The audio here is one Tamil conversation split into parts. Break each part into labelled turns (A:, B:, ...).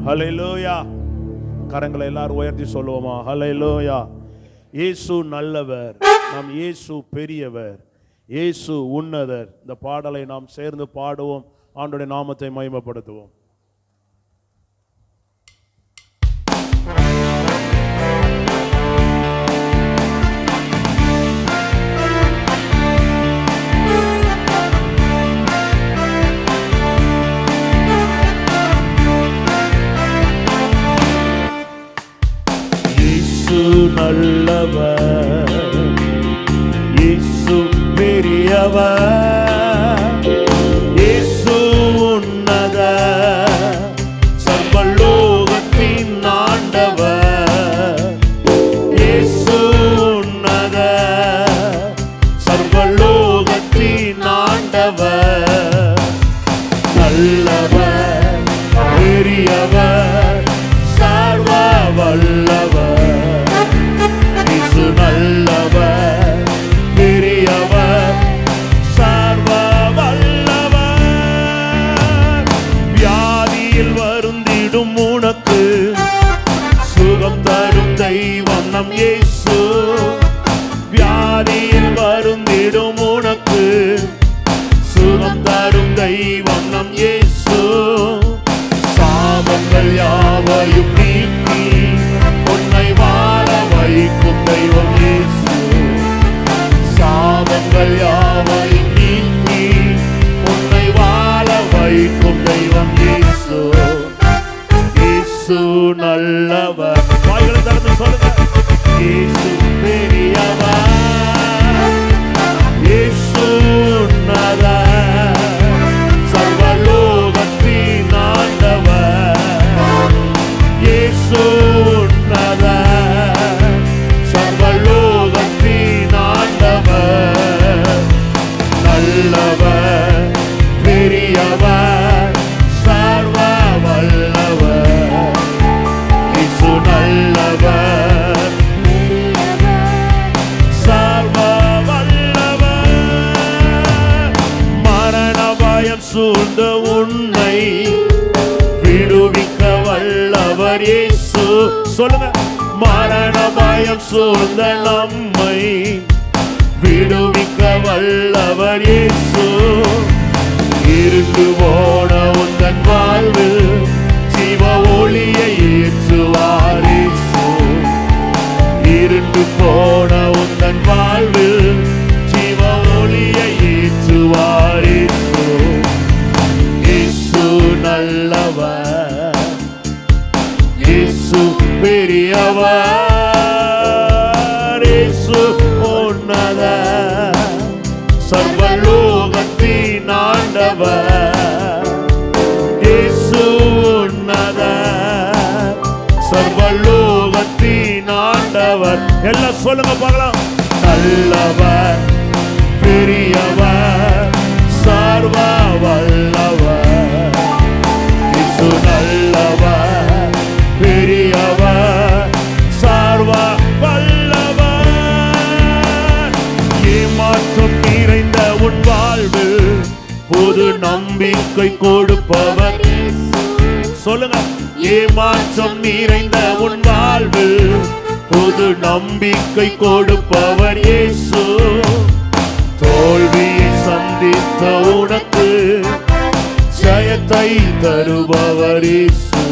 A: ஹல்லேலூயா. கரங்களை எல்லாரும் உயர்த்தி சொல்லுவோமா? ஹல்லேலூயா. இயேசு நல்லவர், நாம் இயேசு பெரியவர், இயேசு உன்னதர். இந்த பாடலை நாம் சேர்ந்து பாடுவோம், ஆண்டவருடைய நாமத்தை மகிமைப்படுத்துவோம். நல்லவர், இயேசு பெரியவர், இயேசு உன்னதர், சர்வலோகத்தின் ஆண்டவர், இயேசு உன்னதர், சர்வலோகத்தின் ஆண்டவர், நல்லவர், பெரியவர், சர்வ வல்லவர், நல்லவர், பெரியவர், சர்வ வல்லவர். வியாதியில் வருந்திடும் உனக்கு சுகம் தரும் தெய்வம் நம் இயேசு. வியாதியில் வருந்திடும் உனக்கு சுகம் தரும் தெய்வம் நம் இயேசு. சாபங்கள் யாவையும் நீக்கி உன்னை வாழ வைக்கும் தெய்வம் இயேசு. சாபங்கள் யாவையும் நீக்கி உன்னை வாழ வைக்கும் தெய்வம் இயேசு. இயேசு நல்லவர். வாய்களை திறந்து சொல்லுங்க. இயேசு பெரியவர், இயேசு உன்னதர், சர்வலோகத்தின் ஆண்டவர், இயேசு உன்னதர், சர்வலோகத்தின் ஆண்டவர், நல்லவர், பெரியவர், சர்வ வல்லவர், இயேசு நல்லவர், சர்வ வல்லவர். மரண பயம் சூழ்ந்த உன்னை விடுவிக்க வல்லவர் இயேசு. சொல்லுங்க. மரண பயம் சூழ்ந்த நம்மை விடுவிக்க வல்லவர் இயேசு. இருந்து போன உந்தன் வாழ்வில் ஜீவ ஒளியை ஏற்றுவார் இயேசு. இருந்து போன உந்தன் வாழ்வில் ஜீவ ஒளியை ஏற்றுவார் இயேசு. இயேசு நல்லவர், இயேசு பெரியவர், இயேசு உன்னதர், சர்வலோகத்தின் ஆண்டவர், இயேசு உன்னதர், சர்வலோகத்தின் ஆண்டவர். எல்லாம் சொல்லுங்க பார்க்கலாம். நல்லவர், பெரியவர், சர்வ வல்லவர், இயேசு நல்லவர், பெரியவர், சர்வ வல்லவர். ஏமாற்றம் நிறைந்த உன் வாழ்வில் புது நம்பிக்கை கொடுப்பவர். சொல்லுங்க. ஏமாற்றம் நிறைந்த உன் வாழ்வில் புது நம்பிக்கை கொடுப்பவர் இயேசு. தோல்வியை சந்தித்த உனக்கு ஜெயத்தை தருபவர் இயேசு.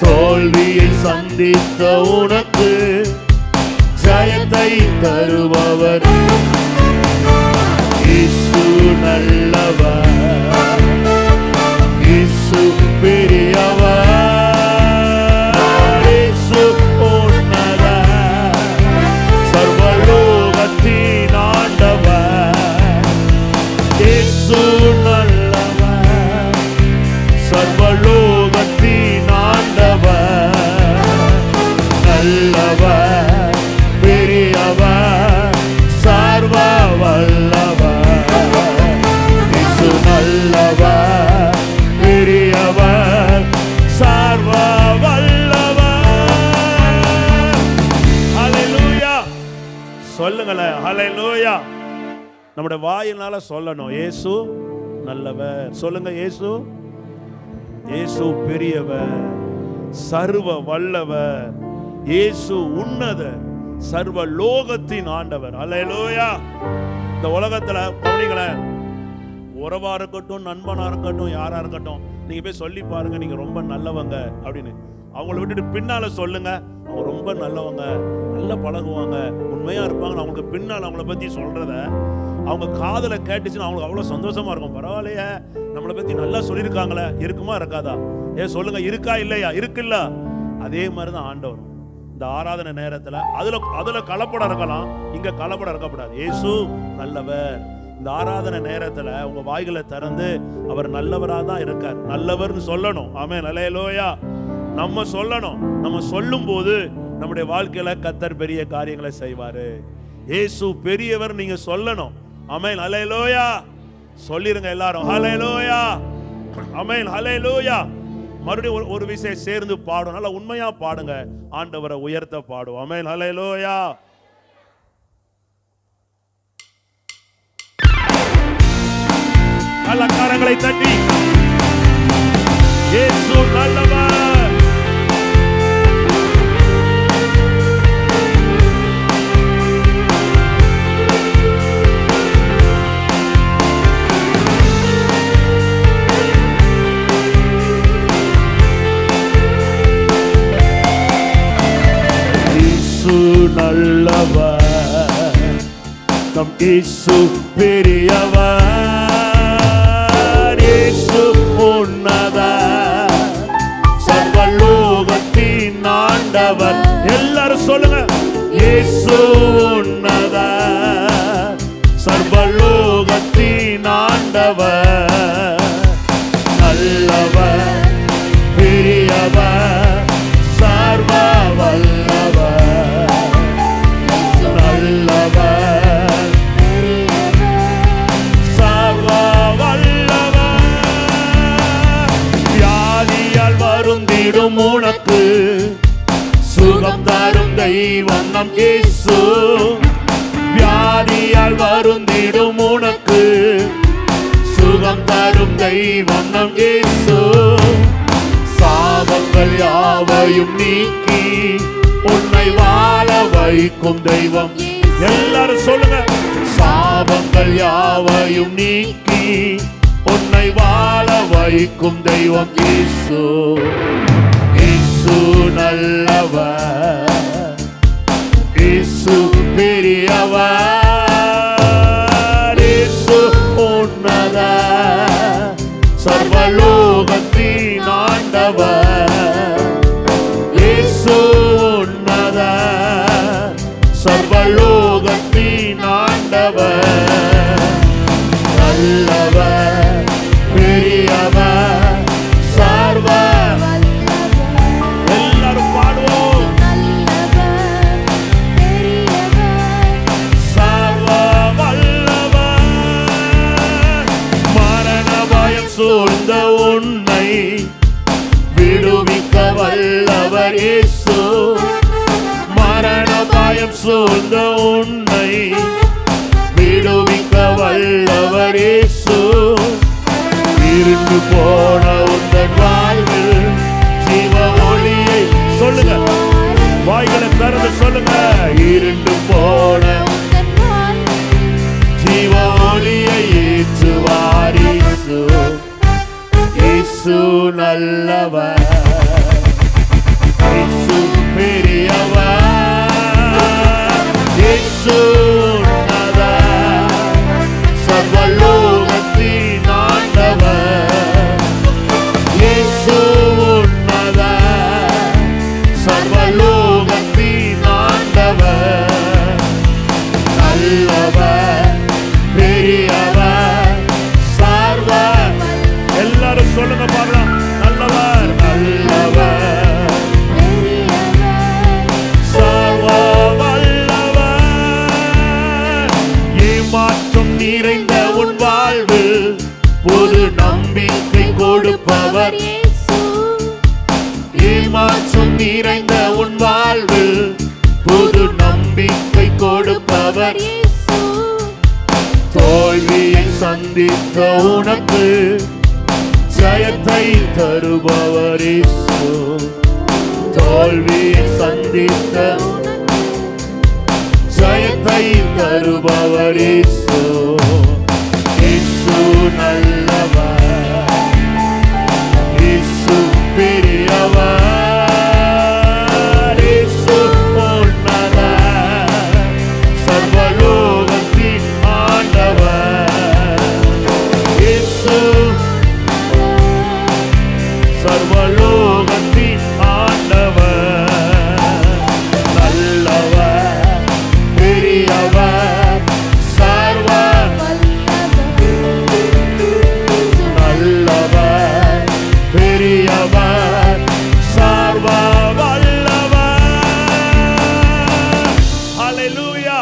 A: தோல்வியை சந்தித்த உனக்கு ஜெயத்தை தருபவர் இயேசு. நல்லவர், இயேசு பெரியவர், இயேசு உன்னதர், சர்வலோகத்தின் ஆண்டவர், இயேசு நல்லவர், சர்வலோகத்தின் ஆண்டவர், நல்லவர், பெரியவர், சர்வ வல்லவர், இயேசு நல்லவர், பெரியவர், சர்வ வல்லவர். ஹல்லேலூயா. சொல்லுங்களேன். ஹல்லேலூயா. நம்முடைய வாயினால சொல்லணும். இயேசு நல்லவர். சொல்லுங்க. இயேசு இயேசு பெரியவர், சர்வ வல்லவர், இயேசு உன்னதர், சர்வ லோகத்தின் ஆண்டவர். அல்லேலூயா. இந்த உலகத்துல கவனிங்களேன், உறவா இருக்கட்டும், நண்பனா இருக்கட்டும், யாரா இருக்கட்டும், நீங்க போய் சொல்லி பாருங்க நீங்க ரொம்ப நல்லவங்க அப்படின்னு. அவங்கள விட்டுட்டு பின்னால சொல்லுங்க அவங்க ரொம்ப நல்லவங்க, நல்லா பழகுவாங்க, உண்மையா இருப்பாங்க. அவங்களுக்கு பின்னால் அவங்கள பத்தி சொல்றத அவங்க காதுல கேட்டுச்சுன்னா அவங்களுக்கு அவ்வளவு சந்தோஷமா இருக்கும். பரவாயில்லையே, நம்மளை பத்தி நல்லா சொல்லியிருக்காங்களே. இருக்குமா இருக்காதா? சொல்லுங்க, இருக்கா இல்லையா? இருக்குல்ல. அதே மாதிரிதான் ஆண்டவர். இந்த ஆராதனை நேரத்துல அதுல கலப்படம் இருக்கலாம், இங்க கலப்படம் இருக்கக்கூடாது. இயேசு நல்லவர். இந்த ஆராதனை நேரத்துல உங்க வாய்களை திறந்து அவர் நல்லவரா தான் இருக்கார், நல்லவர்னு சொல்லணும். ஆமென், அல்லேலூயா. நம்ம சொல்லணும். நம்ம சொல்லும் போது நம்முடைய வாழ்க்கையில கர்த்தர் பெரிய காரியங்களை செய்வாரு. இயேசு பெரியவர் நீங்க சொல்லணும். ஆமென், அல்லேலூயா. சொல்லிருங்க எல்லாரும், ஹல்லேலூயா, ஆமென், ஹல்லேலூயா. மறுபடியும் ஒரு விஷயம் சேர்ந்து பாடும், நல்லா உண்மையா பாடுங்க, ஆண்டவரை உயர்த்த பாடும். ஆமென், ஹல்லேலூயா. நல்ல கரங்களை தட்டி இயேசு நல்லவர். இயேசு நல்லவர், நம் இயேசு பெரியவர், இயேசு உன்னதர், சர்வலோகத்தின் ஆண்டவர். எல்லாரும் சொல்லுங்க, இயேசு உன்னதர், சர்வலோகத்தின் ஆண்டவர், நல்லவர், பெரியவர், சர்வ வல்லவர், நல்லவர், சர்வ வல்லவர். வியாதியால் வருந்திடும் உனக்கு சுகம் தரும் தெய்வம் நம் இயேசு. வியாதியால் வருந்திடும் உனக்கு சுகம் தரும் தெய்வம் நம் இயேசு. சாபங்கள் யாவையும் நீக்கி உன்னை வாழ வைக்கும் தெய்வம். எல்லாரும் சொல்லுங்க, சாபங்கள் யாவையும் நீக்கி உன்னை வாழ வைக்கும் தெய்வம் இயேசு. இயேசு நல்லவர், இயேசு பெரியவர், இயேசு உன்னதர், சர்வலோகத்தின் ஆண்டவர், இயேசு உன்னதர், சர்வலோகத்தின் ஆண்டவர், நல்லவர், பெரியவர், சர்வ. எல்லாரும் பாடுவோம், சர்வ வல்லவர். மரண பயம் சூழ்ந்த உன்னை விடுவிக்க வல்லவர் இயேசு. மரண பயம் சூழ்ந்த உன்னை விடுவிக்க வல்லவர் இயேசு. இருண்டு போன உந்தன் வாழ்வில் ஜீவ ஒளியை சொல்லுங்க, வாய்களை திறந்து சொல்லுங்க, இருண்டு போன ஜீவ ஒளியை ஏற்றுவார் இயேசு. இயேசு நல்லவர், இயேசு பெரியவர், இயேசு உன்னதர், சர்வலோகத்தின் ஆண்டவர், இயேசு உன்னதர், சர்வலோகத்தின் ஆண்டவர், நல்லவர், பெரியவர், சர்வ. எல்லாரும் சொல்லுங்க பாக்கலாம், நல்லவர், நல்லவர், சர்வ வல்லவர். ஏமாற்றம் நிறைந்த உன் வாழ்வு புது நம்பிக்கை கொடுப்பவர் இயேசு. ஏமாற்றம் நிறைந்த உன் வாழ்வு புது நம்பிக்கை கொடுப்பவர் இயேசு. தோல்வியை சந்தித்த உனக்கு ஜெயத்தை தருபவர் இயேசு, தோல்வியை சந்தித்த ஜெயத்தை தருபவர் இயேசு. இயேசு நல்லவர், இயேசு பெரியவர், இயேசு உன்னதர், சர்வலோகத்தின் ஆண்டவர். இயேசு சர்வலோகத்தின் ஆண்டவர், நல்லவர், பெரியவர், சர்வ நல்லவர், பெரியவர், சர்வ வல்லவர். ஹல்லேலூயா.